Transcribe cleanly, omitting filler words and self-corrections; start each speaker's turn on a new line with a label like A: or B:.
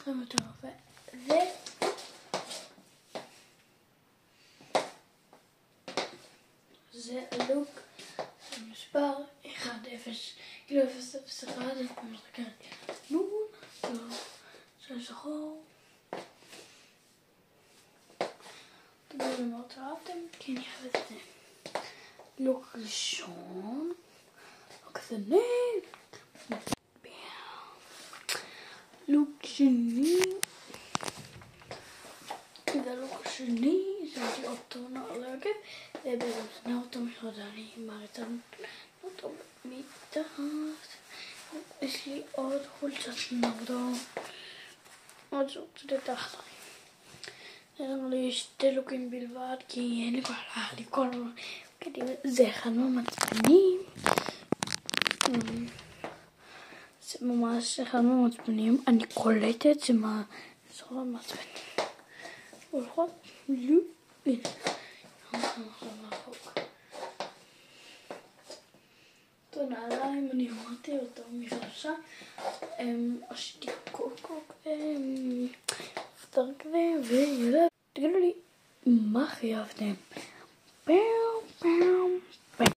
A: לכם יותר יפה. זה לוק מספר 1, 0, כאילו 0, 0, 1, מסתכלת נון, של שחור. תגידו לי מאוד אהבתם, כי אני אוהבת את זה. לוק ראשון, לוק שני, לוק שני, זה לוק שני, שמתי אותו נעלגת, ובעצם שני אותו משרד אני מעריצה אותו מתחת. יש לי עוד חולצת נורדו, עוד זאת לתחת. נראה לי שתי לוקים בלבד, כי אין לי בעיה לכל זה אחד מהמעצבנים. זה ממש אחד מהמעצבנים, אני קולטת זה מאוד מעצבן. ולכות לא, הנה, עכשיו מהחוק. אותו נעליים, אני אמרתי אותו מחדשה, עשיתי קוקוק, פתר כזה, ויאללה, תגידו לי, מה חייבתם?